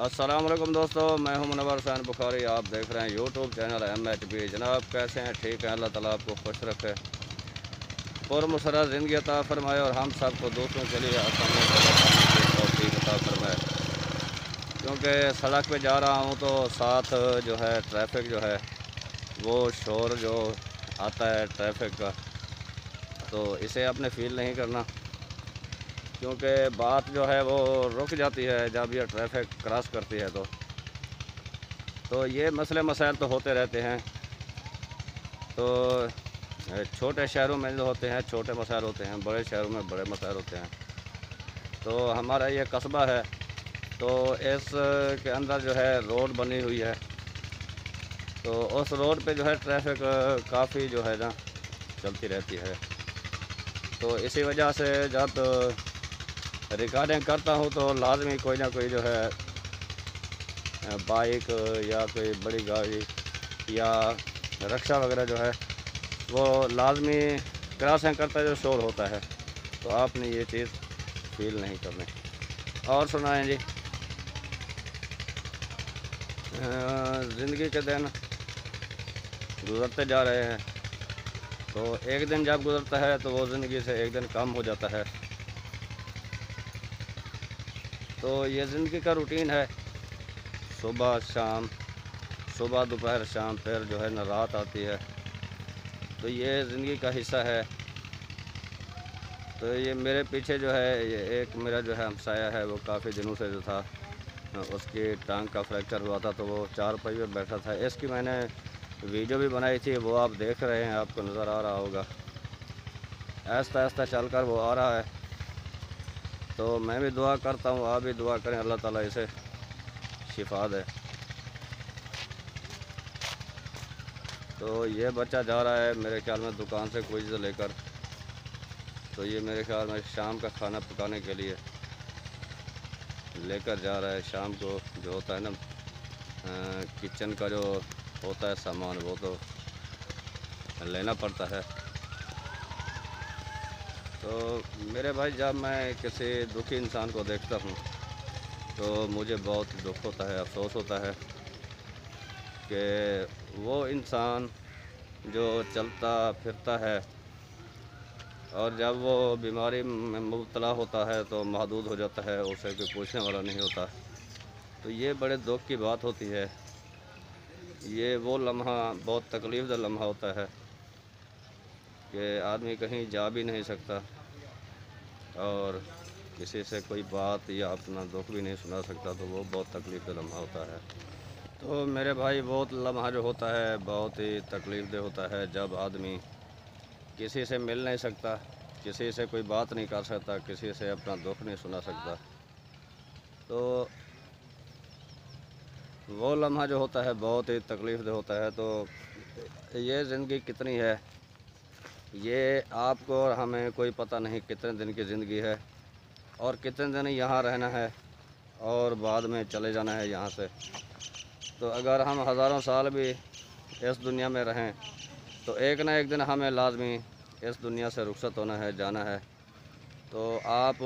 अस्सलाम वालेकुम दोस्तों, मैं हूं मुनव्वर हुसैन बुखारी। आप देख रहे हैं यूट्यूब चैनल MHB। जनाब कैसे हैं? ठीक है, अल्लाह ताला आपको खुश रखे, पुरमसरत ज़िंदगी अता फरमाए और हम सबको दूसरों के लिए आसानी की तौफीक अता फरमाए। क्योंकि सड़क पे जा रहा हूं तो साथ जो है ट्रैफिक जो है वो शोर जो आता है ट्रैफिक का, तो इसे आपने फ़ील नहीं करना, क्योंकि बात जो है वो रुक जाती है जब ये ट्रैफिक क्रॉस करती है। तो ये मसले मसाइल तो होते रहते हैं। तो छोटे शहरों में जो होते हैं छोटे मसाइल होते हैं, बड़े शहरों में बड़े मसाइल होते हैं। तो हमारा ये कस्बा है, तो इस के अंदर जो है रोड बनी हुई है, तो उस रोड पे जो है ट्रैफिक काफ़ी जो है ना चलती रहती है। तो इसी वजह से जब रिकॉर्डिंग करता हूँ तो लाजमी कोई ना कोई जो है बाइक या कोई बड़ी गाड़ी या रिक्शा वगैरह जो है वो लाजमी क्रॉसिंग करता जो शोर होता है, तो आपने ये चीज़ फील नहीं करनी। और सुनाएं जी। ज़िंदगी के दिन गुज़रते जा रहे हैं, तो एक दिन जब गुज़रता है तो वो ज़िंदगी से एक दिन कम हो जाता है। तो ये ज़िंदगी का रूटीन है, सुबह शाम, सुबह दोपहर शाम, फिर जो है ना रात आती है। तो ये ज़िंदगी का हिस्सा है। तो ये मेरे पीछे जो है ये एक मेरा जो है हमसाया है, वो काफ़ी दिनों से जो था उसकी टांग का फ्रैक्चर हुआ था, तो वो चारपाई पे बैठा था। इसकी मैंने वीडियो भी बनाई थी, वो आप देख रहे हैं, आपको नज़र आ रहा होगा। आहिस्ता आहिस्ता चलकर वो आ रहा है। तो मैं भी दुआ करता हूँ, आप भी दुआ करें, अल्लाह ताला इसे शिफा दे। तो ये बच्चा जा रहा है मेरे ख्याल में दुकान से कोई चीज़ लेकर, तो ये मेरे ख्याल में शाम का खाना पकाने के लिए लेकर जा रहा है। शाम को जो होता है ना किचन का जो होता है सामान, वो तो लेना पड़ता है। तो मेरे भाई, जब मैं किसी दुखी इंसान को देखता हूँ तो मुझे बहुत दुख होता है, अफसोस होता है कि वो इंसान जो चलता फिरता है और जब वो बीमारी में मुब्तला होता है तो महदूद हो जाता है, उसे कोई पूछने वाला नहीं होता। तो ये बड़े दुख की बात होती है। ये वो लम्हा बहुत तकलीफ़देह लम्हा होता है कि आदमी कहीं जा भी नहीं सकता और किसी से कोई बात या अपना दुख भी नहीं सुना सकता, तो वो बहुत तकलीफ़देह लम्हा होता है। तो मेरे भाई, वो लम्हा जो होता है बहुत ही तकलीफ़देह होता है जब आदमी किसी से मिल नहीं सकता, किसी से कोई बात नहीं कर सकता, किसी से अपना दुख नहीं सुना सकता। तो वो लम्हा जो होता है बहुत ही तकलीफ़देह होता है। तो ये ज़िंदगी कितनी है, ये आपको और हमें कोई पता नहीं कितने दिन की ज़िंदगी है और कितने दिन यहाँ रहना है और बाद में चले जाना है यहाँ से। तो अगर हम हज़ारों साल भी इस दुनिया में रहें तो एक ना एक दिन हमें लाजमी इस दुनिया से रुखसत होना है, जाना है। तो आप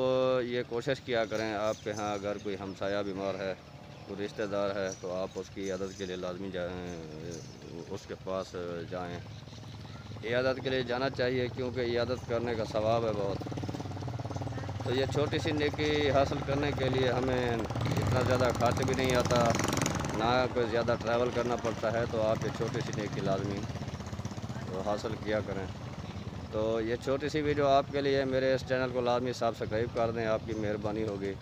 ये कोशिश किया करें, आपके यहाँ अगर कोई हमसाया बीमार है, कोई रिश्तेदार है, तो आप उसकी इयादत के लिए लाजमी जाएँ, उसके पास जाएँ। इयादत के लिए जाना चाहिए, क्योंकि इयादत करने का सवाब है बहुत। तो ये छोटी सी नेकी हासिल करने के लिए हमें इतना ज़्यादा खर्च भी नहीं आता, ना कोई ज़्यादा ट्रैवल करना पड़ता है। तो आप ये छोटी सी नेकी लाजमी तो हासिल किया करें। तो ये छोटी सी वीडियो आपके लिए, मेरे इस चैनल को लाजमी सब्सक्राइब कर दें, आपकी मेहरबानी होगी।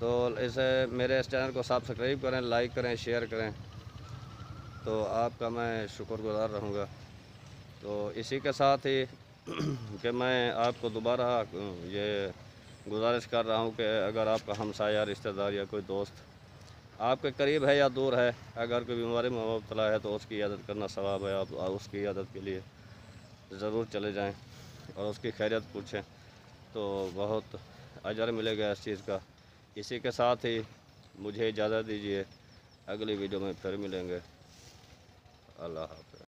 तो इसे मेरे इस चैनल को सब्सक्राइब करें, लाइक करें, शेयर करें, तो आपका मैं शुक्रगुज़ार रहूँगा। तो इसी के साथ ही कि मैं आपको दोबारा ये गुजारिश कर रहा हूँ कि अगर आपका हमसाया, रिश्तेदार या कोई दोस्त आपके करीब है या दूर है, अगर कोई बीमारी में मुब्तला है, तो उसकी इयादत करना सवाब है। आप उसकी इयादत के लिए ज़रूर चले जाएं और उसकी खैरियत पूछें, तो बहुत अजर मिलेगा इस चीज़ का। इसी के साथ ही मुझे इजाज़त दीजिए, अगली वीडियो में फिर मिलेंगे। अल्लाह हाफ़िज़।